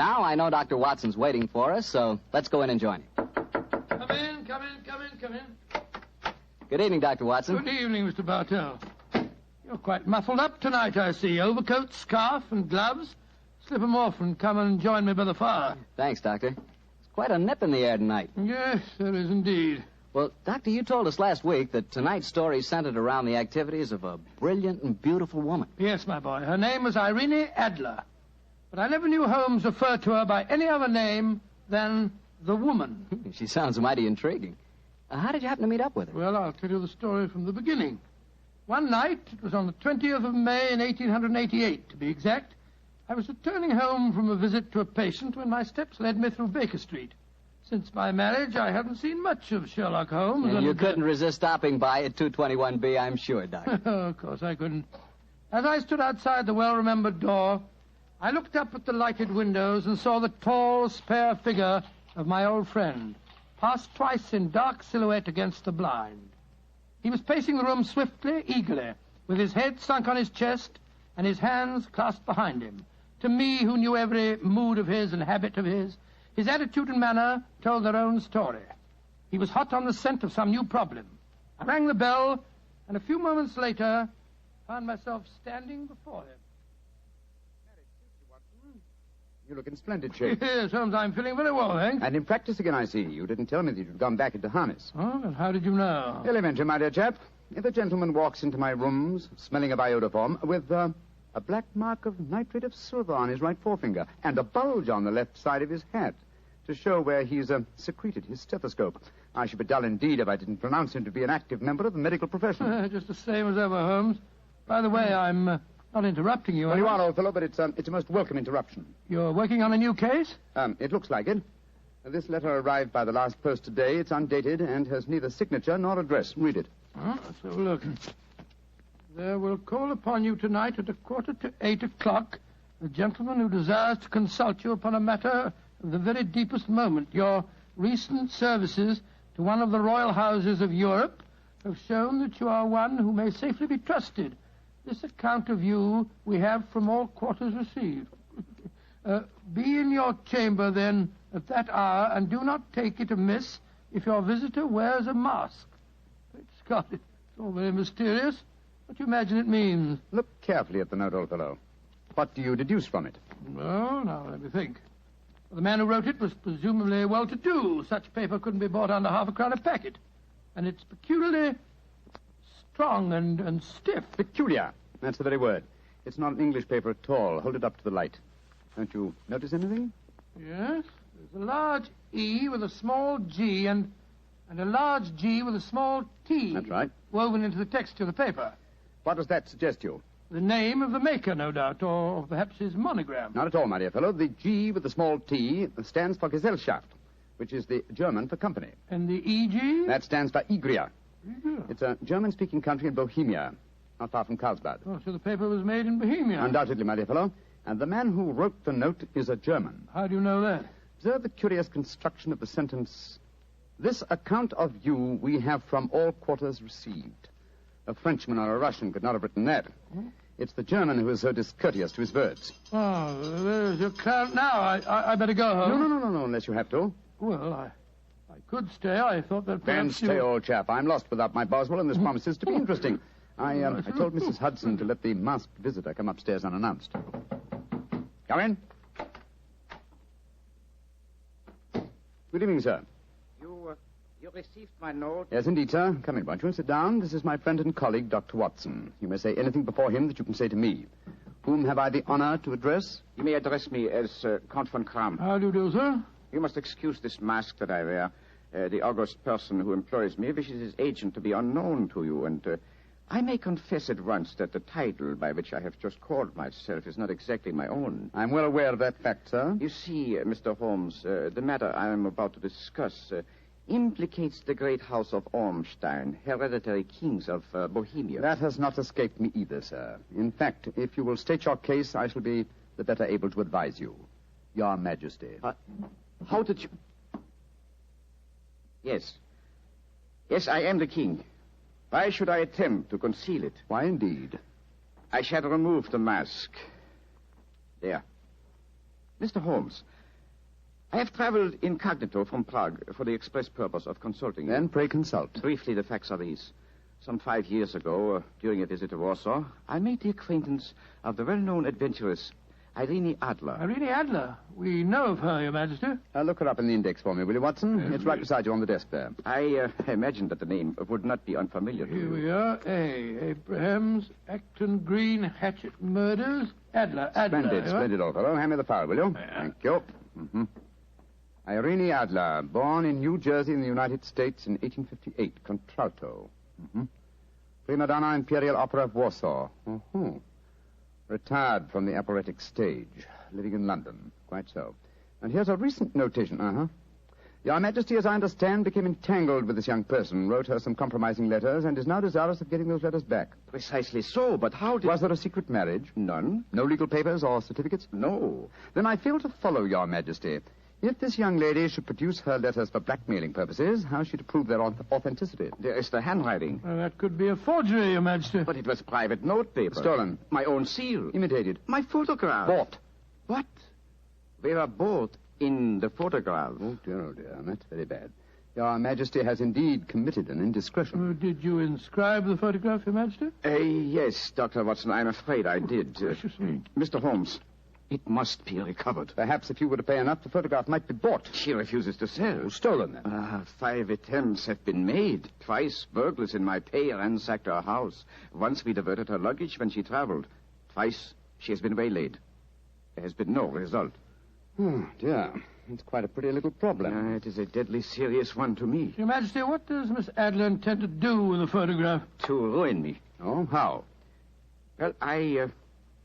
now I know Dr. Watson's waiting for us, so let's go in and join him. Come in. Good evening, Dr. Watson. Good evening, Mr. Bartell. You're quite muffled up tonight, I see. Overcoat, scarf, and gloves. Slip 'em off and come and join me by the fire. Thanks, Doctor. It's quite a nip in the air tonight. Yes, there is indeed. Well, Doctor, you told us last week that tonight's story centered around the activities of a brilliant and beautiful woman. Yes, my boy. Her name was Irene Adler. But I never knew Holmes refer to her by any other name than the woman. She sounds mighty intriguing. How did you happen to meet up with her? Well, I'll tell you the story from the beginning. One night, it was on the 20th of May in 1888, to be exact, I was returning home from a visit to a patient when my steps led me through Baker Street. Since my marriage, I haven't seen much of Sherlock Holmes. And you couldn't resist stopping by at 221B, I'm sure, Doctor. Oh, of course I couldn't. As I stood outside the well-remembered door, I looked up at the lighted windows and saw the tall, spare figure of my old friend, pass twice in dark silhouette against the blind. He was pacing the room swiftly, eagerly, with his head sunk on his chest and his hands clasped behind him. To me, who knew every mood of his and habit of his attitude and manner told their own story. He was hot on the scent of some new problem. I rang the bell, and a few moments later, found myself standing before him. You look in splendid shape. Yes, Holmes, I'm feeling very well, thanks. And in practice again, I see. You didn't tell me that you'd gone back into harness. Oh, and how did you know? Elementary, my dear chap. If a gentleman walks into my rooms, smelling of iodoform, with a black mark of nitrate of silver on his right forefinger, and a bulge on the left side of his hat, to show where he's secreted his stethoscope, I should be dull indeed if I didn't pronounce him to be an active member of the medical profession. Just the same as ever, Holmes. By the way, I'm not interrupting you. Well, you are, old fellow, but it's a most welcome interruption. You're working on a new case? It looks like it. This letter arrived by the last post today. It's undated and has neither signature nor address. Read it. Oh, let's have a look. There will call upon you tonight at 7:45 a gentleman who desires to consult you upon a matter of the very deepest moment. Your recent services to one of the royal houses of Europe have shown that you are one who may safely be trusted. This account of you we have from all quarters received. Be in your chamber, then, at that hour, and do not take it amiss if your visitor wears a mask. Great Scott, it's all very mysterious. What do you imagine it means? Look carefully at the note, old fellow. What do you deduce from it? Well, now, let me think. The man who wrote it was presumably well-to-do. Such paper couldn't be bought under half a crown a packet. And it's peculiarly strong and stiff. Peculiar. That's the very word. It's not an English paper at all. Hold it up to the light. Don't you notice anything? Yes. There's a large E with a small G and a large G with a small T. That's right. Woven into the texture of the paper. What does that suggest to you? The name of the maker, no doubt, or perhaps his monogram. Not at all, my dear fellow. The G with the small T stands for Gesellschaft, which is the German for company. And the EG? That stands for Igria. Yeah. It's a German-speaking country in Bohemia, not far from Carlsbad. Oh, so the paper was made in Bohemia? Undoubtedly, my dear fellow. And the man who wrote the note is a German. How do you know that? Observe the curious construction of the sentence. This account of you we have from all quarters received. A Frenchman or a Russian could not have written that. It's the German who is so discourteous to his words. Oh, there's your crowd now. I better go home. No, unless you have to. Well, I could stay. I thought that Then perhaps stay, old chap. I'm lost without my Boswell, and this promises to be interesting. I told Mrs. Hudson to let the masked visitor come upstairs unannounced. Come in. Good evening, sir. You received my note? Yes, indeed, sir. Come in, won't you? Sit down. This is my friend and colleague, Dr. Watson. You may say anything before him that you can say to me. Whom have I the honor to address? You may address me as Count von Kram. How do you do, sir? You must excuse this mask that I wear. The august person who employs me wishes his agent to be unknown to you, and I may confess at once that the title by which I have just called myself is not exactly my own. I'm well aware of that fact, sir. You see, Mr. Holmes, the matter I am about to discuss implicates the great house of Ormstein, hereditary kings of Bohemia. That has not escaped me either, sir. In fact, if you will state your case, I shall be the better able to advise you. Your Majesty. How did you... Yes. Yes, I am the king. Why should I attempt to conceal it? Why, indeed? I shall remove the mask. There. Mr. Holmes, I have traveled incognito from Prague for the express purpose of consulting you. Then pray consult. Briefly, the facts are these. Some 5 years ago, during a visit to Warsaw, I made the acquaintance of the well-known adventuress Irene Adler. Irene Adler. We know of her, Your Majesty. Look her up in the index for me, will you, Watson? It's right beside you on the desk there. I imagined that the name would not be unfamiliar to Here you. we are. Abrahams, Acton Green, Hatchet Murders. Adler. Splendid, old fellow. Hand me the file, will you? Yeah. Thank you. Mm-hmm. Irene Adler, born in New Jersey in the United States in 1858, contralto. Mm-hmm. Prima donna Imperial Opera of Warsaw. Mm-hmm. Retired from the operatic stage, living in London. Quite so. And here's a recent notation. Your Majesty, as I understand, became entangled with this young person, wrote her some compromising letters, and is now desirous of getting those letters back. Precisely so, but how did... Was there a secret marriage? None. No legal papers or certificates? No. Then I fail to follow, Your Majesty. If this young lady should produce her letters for blackmailing purposes, how is she to prove their authenticity? There is the handwriting. Well, that could be a forgery, Your Majesty. But it was private notepaper. Stolen. My own seal. Imitated. My photograph. Bought. What? They were both in the photograph. Oh, dear. That's very bad. Your Majesty has indeed committed an indiscretion. Did you inscribe the photograph, Your Majesty? Yes, Dr. Watson, I'm afraid I did. Gracious me. Mr. Holmes, it must be recovered. Perhaps if you were to pay enough, the photograph might be bought. She refuses to sell. Stolen, then. 5 attempts have been made. Twice burglars in my pay ransacked her house. Once we diverted her luggage when she traveled. Twice she has been waylaid. There has been no result. Oh, dear. It's quite a pretty little problem. It is a deadly serious one to me. Your Majesty, what does Miss Adler intend to do with the photograph? To ruin me. Oh, how? Well,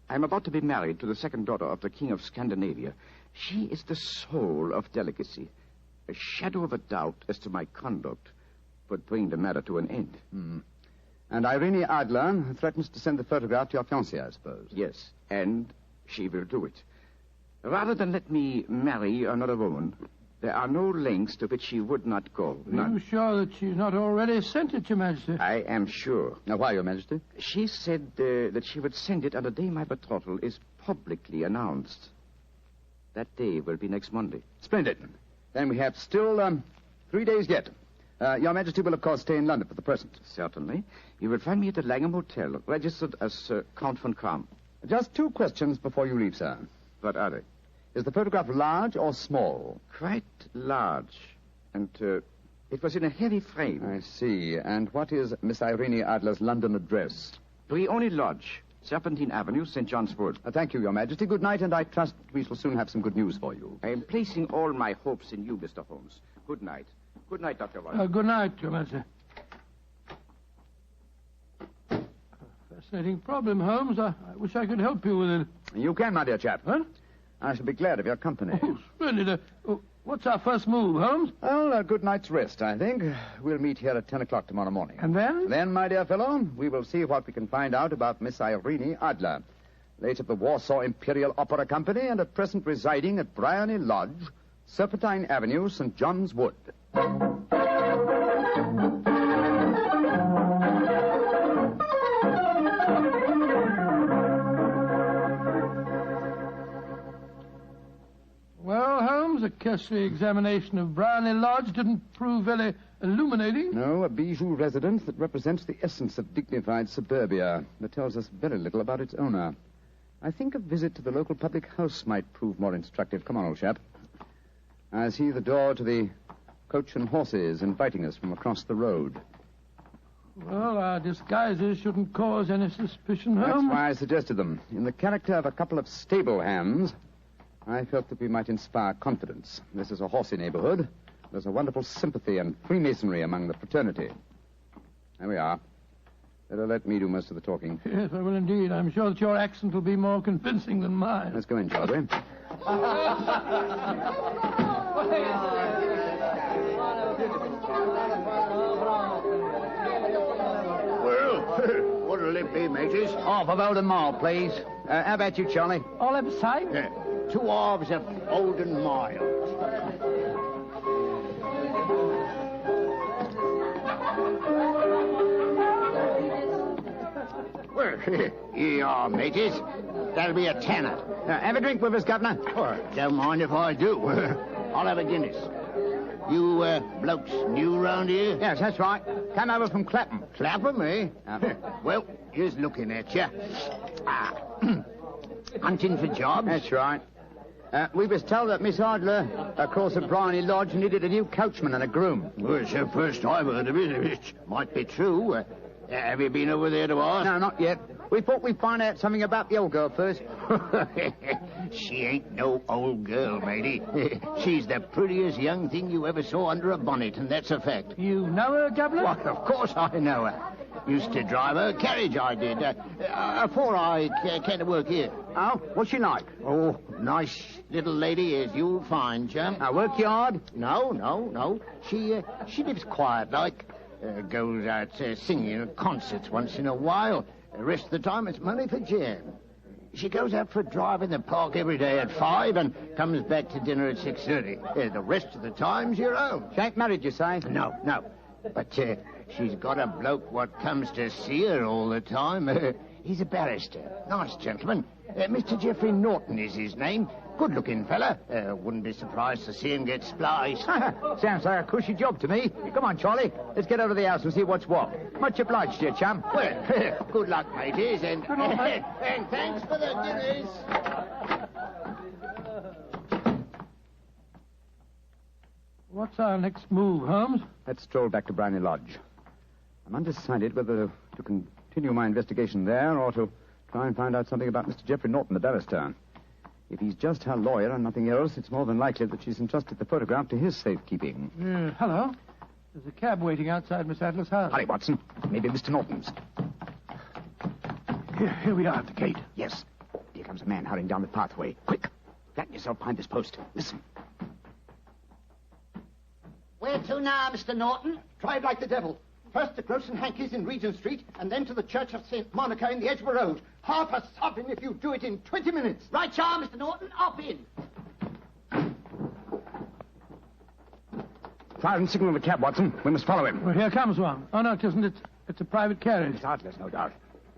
I'm about to be married to the second daughter of the King of Scandinavia. She is the soul of delicacy. A shadow of a doubt as to my conduct would bring the matter to an end. And Irene Adler threatens to send the photograph to your fiancée, I suppose. Yes, and she will do it. Rather than let me marry another woman, there are no lengths to which she would not go. Are you sure that she's not already sent it, Your Majesty? I am sure. Now, why, Your Majesty? She said that she would send it on the day my betrothal is publicly announced. That day will be next Monday. Splendid. Then we have still 3 days yet. Your Majesty will, of course, stay in London for the present. Certainly. You will find me at the Langham Hotel, registered as Count von Kram. Just 2 questions before you leave, sir. What are they? Is the photograph large or small? Quite large. And it was in a heavy frame. I see. And what is Miss Irene Adler's London address? Brioni Lodge, Serpentine Avenue, St. John's Wood. Thank you, Your Majesty. Good night, and I trust we shall soon have some good news for you. I am placing all my hopes in you, Mr. Holmes. Good night. Good night, Dr. Watson. Good night, Your Majesty. Fascinating problem, Holmes. I wish I could help you with it. You can, my dear chap. Huh? I shall be glad of your company. Oh, splendid. What's our first move, Holmes? Well, a good night's rest, I think. We'll meet here at 10 o'clock tomorrow morning. And then? Then, my dear fellow, we will see what we can find out about Miss Irene Adler, late of the Warsaw Imperial Opera Company and at present residing at Briony Lodge, Serpentine Avenue, St. John's Wood. Well, Holmes, a cursory examination of Briony Lodge didn't prove very illuminating. No, a bijou residence that represents the essence of dignified suburbia, but tells us very little about its owner. I think a visit to the local public house might prove more instructive. Come on, old chap. I see the door to the Coach and Horses inviting us from across the road. Well, our disguises shouldn't cause any suspicion, That's Holmes. why I suggested them. In the character of a couple of stable hands, I felt that we might inspire confidence. This is a horsey neighborhood. There's a wonderful sympathy and Freemasonry among the fraternity. There we are. Better let me do most of the talking. Yes, I will indeed. I'm sure that your accent will be more convincing than mine. Let's go in, shall we? Well, what'll it be, mateys? Half of Oldham Mile, please. How about you, Charlie? All I'm saying? Yeah, 2 halves of Olden Mile. Well, here you are, mateys. That'll be a tenner. Have a drink with us, Governor. Oh, don't mind if I do. I'll have a Guinness. You blokes new round here? Yes, that's right. Came over from Clapham. Clapham, eh? Well, here's looking at you. Hunting for jobs? That's right. We was told that Miss Idler, across at Bryony Lodge, needed a new coachman and a groom. Well, it's the first I've heard of it. It might be true. Have you been over there to ask? No, not yet. We thought we'd find out something about the old girl first. She ain't no old girl, matey. She's the prettiest young thing you ever saw under a bonnet, and that's a fact. You know her, Governor? Why, of course I know her. Used to drive her carriage, I did. Before I came to work here. Oh, what's she like? Oh, nice little lady as you'll find, chum. Work hard? No. She lives quiet like. Goes out singing at concerts once in a while. The rest of the time it's money for jam. She goes out for a drive in the park every day at 5 and comes back to dinner at 6:30. The rest of the time's your own. She ain't married, you say? No. But she's got a bloke what comes to see her all the time. He's a barrister. Nice gentleman. Mr. Geoffrey Norton is his name. Good-looking fella. Wouldn't be surprised to see him get spliced. Sounds like a cushy job to me. Come on, Charlie. Let's get over to the house and see what's what. Much obliged to you, chum. Well, good luck, mateys, and thanks for the dinners. What's our next move, Holmes? Let's stroll back to Bryony Lodge. I'm undecided whether to continue my investigation there or to try and find out something about Mr. Geoffrey Norton, the barrister. If he's just her lawyer and nothing else, it's more than likely that she's entrusted the photograph to his safekeeping. Hello. There's a cab waiting outside Miss Adler's house. Hurry, Watson. Maybe Mr. Norton's. Here we are at the gate. Yes. Here comes a man hurrying down the pathway. Quick. Flatten yourself behind this post. Listen. Where to now, Mr. Norton? Drive like the devil. First to Gross and Hankey's in Regent Street, and then to the Church of St. Monica in the Edgware Road. Half a sovereign if you do it in 20 minutes. Right, y'all, Mr. Norton. Up in. Fire and signal the cab, Watson. We must follow him. Well, here comes one. Oh, no, it isn't. It's a private carriage. Miss Adler's, no doubt.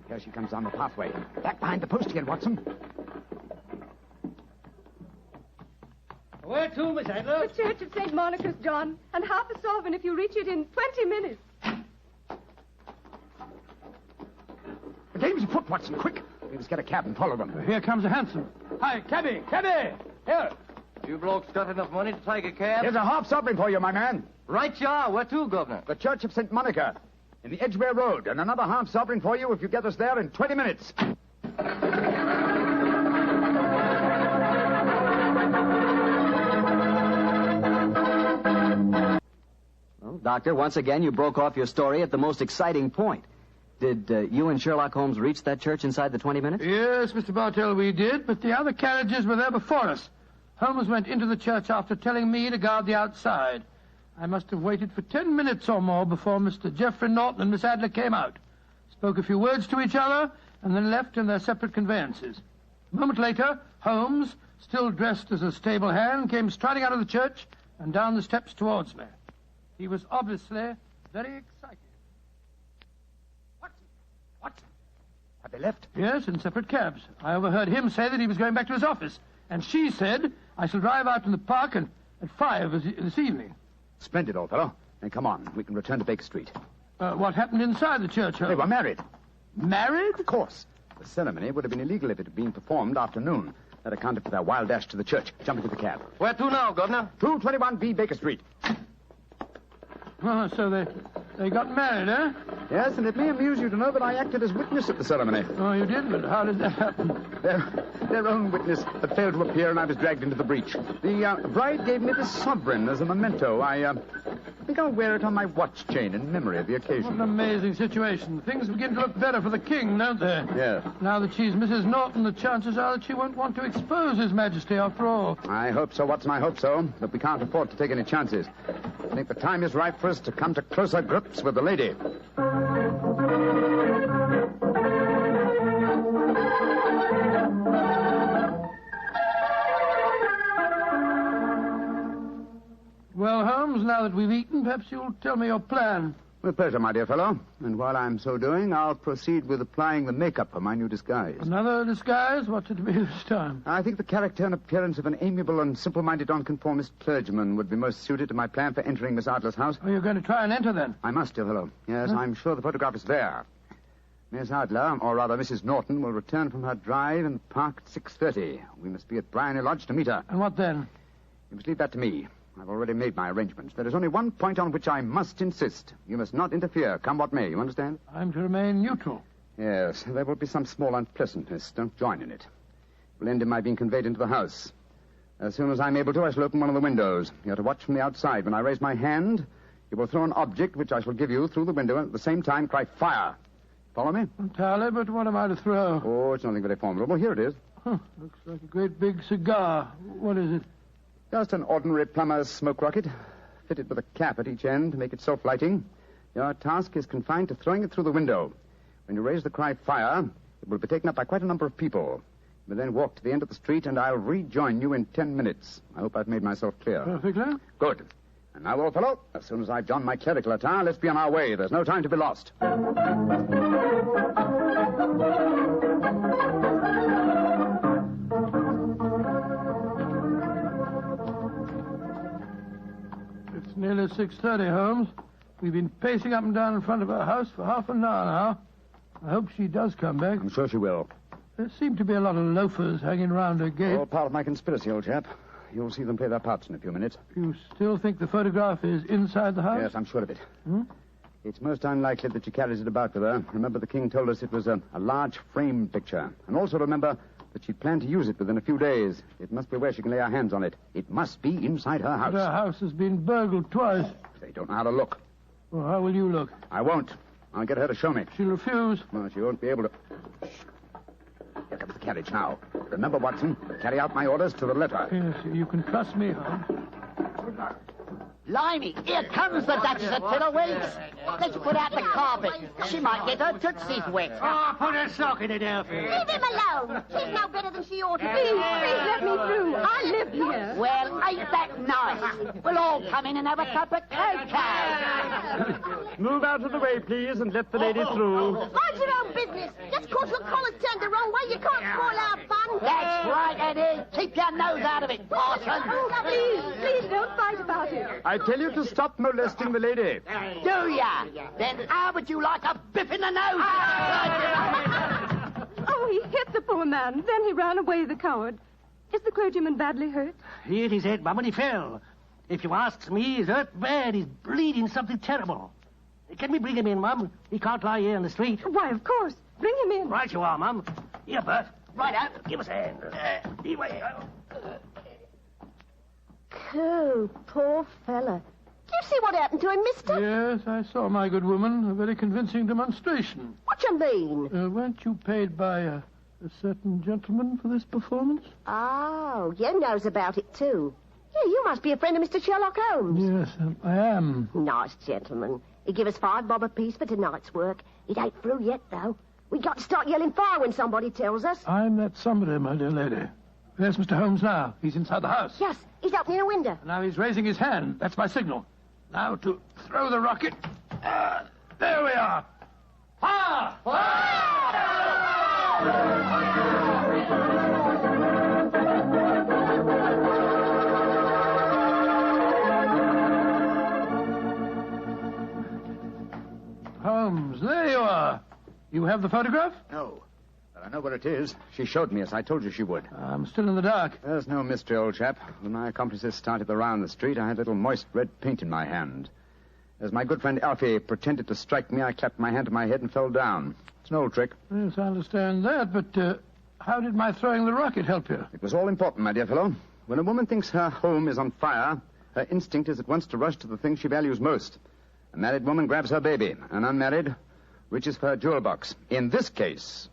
Here she comes down the pathway. Back behind the post again, Watson. Where to, Miss Adler? The Church of St. Monica's, John. And half a sovereign if you reach it in 20 minutes. The game's afoot, Watson. Quick. We must get a cab and follow them. Here comes a hansom. Hi, cabby! Here! You blokes got enough money to take a cab? Here's a half sovereign for you, my man. Right, ya. Where to, Governor? The Church of St. Monica in the Edgware Road, and another half sovereign for you if you get us there in 20 minutes. Well, Doctor, once again you broke off your story at the most exciting point. Did you and Sherlock Holmes reach that church inside the 20 minutes? Yes, Mr. Bartell, we did, but the other carriages were there before us. Holmes went into the church after telling me to guard the outside. I must have waited for 10 minutes or more before Mr. Geoffrey Norton and Miss Adler came out, spoke a few words to each other, and then left in their separate conveyances. A moment later, Holmes, still dressed as a stable hand, came striding out of the church and down the steps towards me. He was obviously very excited. What? Have they left? Yes, in separate cabs. I overheard him say that he was going back to his office, and she said, I shall drive out in the park at 5 this evening. Splendid, old fellow. Then come on. We can return to Baker Street. What happened inside the church, Holmes? They were married. Married? Of course. The ceremony would have been illegal if it had been performed after noon. That accounted for their wild dash to the church. Jump into the cab. Where to now, Governor? 221B Baker Street. Oh, so they got married, eh? Yes, and it may amuse you to know that I acted as witness at the ceremony. Oh, you did? But how did that happen? Their own witness had failed to appear, and I was dragged into the breach. The bride gave me this sovereign as a memento. I think I'll wear it on my watch chain in memory of the occasion. What an amazing situation. Things begin to look better for the king, don't they? Yes. Now that she's Mrs. Norton, the chances are that she won't want to expose His Majesty after all. I hope so, Watson, I hope so. But we can't afford to take any chances. I think the time is ripe for us to come to closer grips with the lady. Well, Holmes, now that we've eaten, perhaps you'll tell me your plan. With pleasure, my dear fellow. And while I'm so doing, I'll proceed with applying the makeup for my new disguise. Another disguise? What's it to be this time? I think the character and appearance of an amiable and simple-minded nonconformist clergyman would be most suited to my plan for entering Miss Adler's house. Are you going to try and enter, then? I must, dear fellow. Yes, I'm sure the photograph is there. Miss Adler, or rather Mrs. Norton, will return from her drive in the park at 6:30. We must be at Bryony Lodge to meet her. And what then? You must leave that to me. I've already made my arrangements. There is only one point on which I must insist. You must not interfere, come what may. You understand? I'm to remain neutral. Yes, there will be some small unpleasantness. Don't join in it. It will end in my being conveyed into the house. As soon as I'm able to, I shall open one of the windows. You're to watch from the outside. When I raise my hand, you will throw an object which I shall give you through the window and at the same time cry, fire. Follow me? Entirely, but what am I to throw? Oh, it's nothing very formidable. Here it is. Looks like a great big cigar. What is it? Just an ordinary plumber's smoke rocket, fitted with a cap at each end to make it self-lighting. Your task is confined to throwing it through the window. When you raise the cry, fire, it will be taken up by quite a number of people. You will then walk to the end of the street, and I'll rejoin you in 10 minutes. I hope I've made myself clear. Perfectly. Good. And now, old fellow, as soon as I've donned my clerical attire, let's be on our way. There's no time to be lost. It's nearly 6:30, Holmes. We've been pacing up and down in front of her house for half an hour now. I hope she does come back. I'm sure she will. There seem to be a lot of loafers hanging around her gate. All part of my conspiracy, old chap. You'll see them play their parts in a few minutes. You still think the photograph is inside the house? Yes, I'm sure of it. Hmm? It's most unlikely that she carries it about with her. Remember, the king told us it was a large frame picture. And also remember that she planned to use it within a few days. It must be where she can lay her hands on it. It must be inside her house. But her house has been burgled twice. They don't know how to look. Well, how will you look? I won't. I'll get her to show me. She'll refuse. Well, she won't be able to... Shh. Here comes the carriage now. Remember, Watson, carry out my orders to the letter. Yes, you can trust me, Holmes. Blimey, here comes the Duchess of Tiddlewink's. Let's put out the carpet. She might get her tootsies wet. Oh, put a sock in it, Alfie. Leave him alone. She's no better than she ought to be. Please let me through. I live here. Well, ain't that nice? We'll all come in and have a cup of cocoa. Move out of the way, please, and let the lady through. Mind your own business. Just 'cause your collar's turned the wrong way, you can't spoil our fun. That's right, Eddie. Keep your nose out of it, parson. Please don't fight about it. I tell you to stop molesting the lady. Do ya? Then how would you like a biff in the nose? Oh, he hit the poor man. Then he ran away, the coward. Is the clergyman badly hurt? He hit his head, Mum, and he fell. If you asks me, he's hurt bad. He's bleeding something terrible. Can we bring him in, Mum? He can't lie here in the street. Why, of course. Bring him in. Right you are, Mum. Here, Bert. Right out. Give us a hand. Oh, poor fella. Do you see what happened to him, mister? Yes, I saw, my good woman. A very convincing demonstration. What you mean? Weren't you paid by a certain gentleman for this performance? Oh, you knows about it, too. Yeah, you must be a friend of Mr. Sherlock Holmes. Yes, I am. Nice gentleman. He give us $5 apiece for tonight's work. It ain't through yet, though. We got to start yelling fire when somebody tells us. I'm that somebody, my dear lady. There's Mr. Holmes now. He's inside the house. Yes, he's opening a window. Now he's raising his hand. That's my signal. Now to throw the rocket. There we are. Fire! Holmes, there you are. You have the photograph? No. But I know where it is. She showed me, as I told you she would. I'm still in the dark. There's no mystery, old chap. When my accomplices started around the street, I had a little moist red paint in my hand. As my good friend Alfie pretended to strike me, I clapped my hand to my head and fell down. It's an old trick. Yes, I understand that, but how did my throwing the rocket help you? It was all important, my dear fellow. When a woman thinks her home is on fire, her instinct is at once to rush to the thing she values most. A married woman grabs her baby. An unmarried reaches for her jewel box. In this case,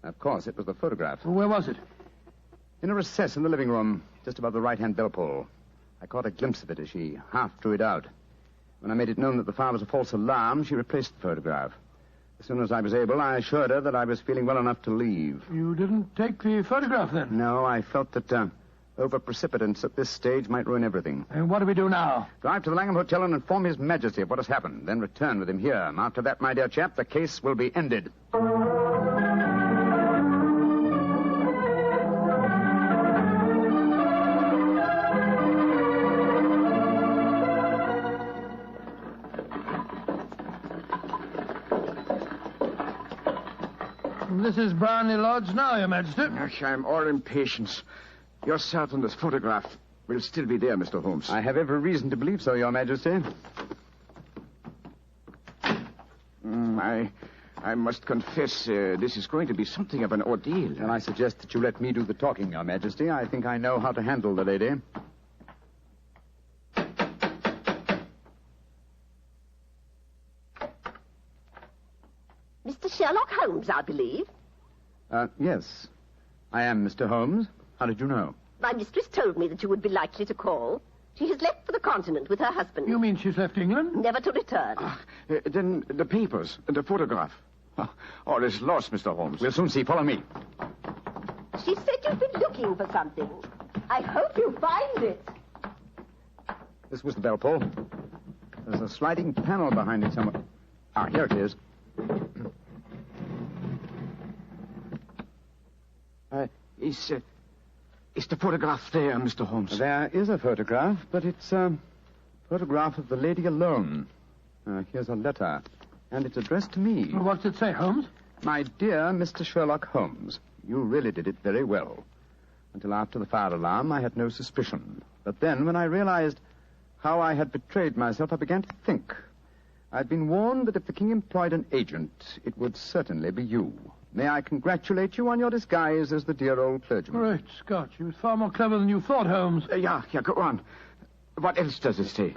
of course, it was the photograph. Well, where was it? In a recess in the living room, just above the right-hand bell pull. I caught a glimpse of it as she half drew it out. When I made it known that the fire was a false alarm, she replaced the photograph. As soon as I was able, I assured her that I was feeling well enough to leave. You didn't take the photograph, then? No, I felt that over precipitants at this stage might ruin everything. And what do we do now? Drive to the Langham Hotel and inform His Majesty of what has happened. Then return with him here. And after that, my dear chap, the case will be ended. This is Brownlee Lodge now, Your Majesty. I'm all impatience. You're certain this photograph will still be there, Mr. Holmes? I have every reason to believe so, Your Majesty. I must confess, this is going to be something of an ordeal. Then I suggest that you let me do the talking, Your Majesty. I think I know how to handle the lady. Mr. Sherlock Holmes, I believe. Yes. I am Mr. Holmes. How did you know? My mistress told me that you would be likely to call. She has left for the continent with her husband. You mean she's left England? Never to return. Then the papers, the photograph. All is lost, Mr. Holmes. We'll soon see. Follow me. She said you've been looking for something. I hope you find it. This was the bell pull. There's a sliding panel behind it somewhere. Ah, here it is. Is the photograph there, Mr. Holmes? There is a photograph, but it's a photograph of the lady alone. Here's a letter, and it's addressed to me. Well, what's it say, Holmes? My dear Mr. Sherlock Holmes, you really did it very well. Until after the fire alarm, I had no suspicion. But then, when I realized how I had betrayed myself, I began to think. I'd been warned that if the king employed an agent, it would certainly be you. May I congratulate you on your disguise as the dear old clergyman? Great Scott, you was far more clever than you thought, Holmes. Yeah, go on. What else does it say?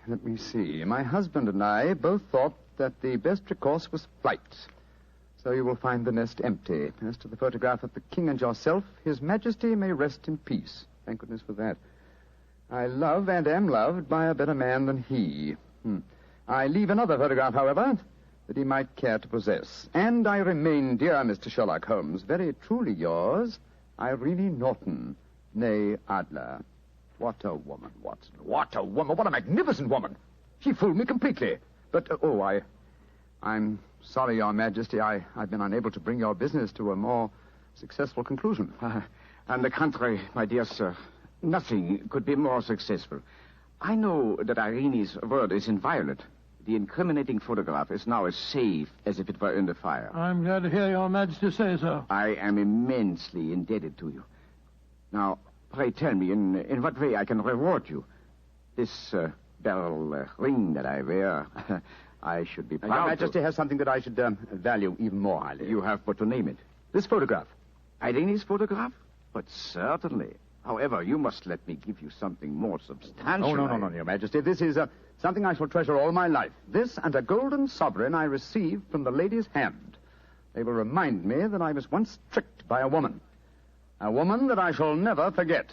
Let me see. My husband and I both thought that the best recourse was flight. So you will find the nest empty. As to the photograph of the king and yourself, His Majesty may rest in peace. Thank goodness for that. I love and am loved by a better man than he. I leave another photograph, however, that he might care to possess. And I remain, dear Mr. Sherlock Holmes, very truly yours, Irene Norton, née Adler. What a woman, Watson. What a woman. What a magnificent woman. She fooled me completely. But, I'm sorry, Your Majesty. I've been unable to bring your business to a more successful conclusion. On the contrary, my dear sir, nothing could be more successful. I know that Irene's word is inviolate. The incriminating photograph is now as safe as if it were in the fire. I'm glad to hear Your Majesty say so. I am immensely indebted to you. Now, pray tell me, in what way I can reward you? This beryl ring that I wear, I should be proud Your Majesty has something that I should value even more highly. You have but to name it. This photograph. Irene's photograph? But certainly. However, you must let me give you something more substantial. Oh, no, Your Majesty. This is something I shall treasure all my life. This and a golden sovereign I received from the lady's hand. They will remind me that I was once tricked by a woman. A woman that I shall never forget.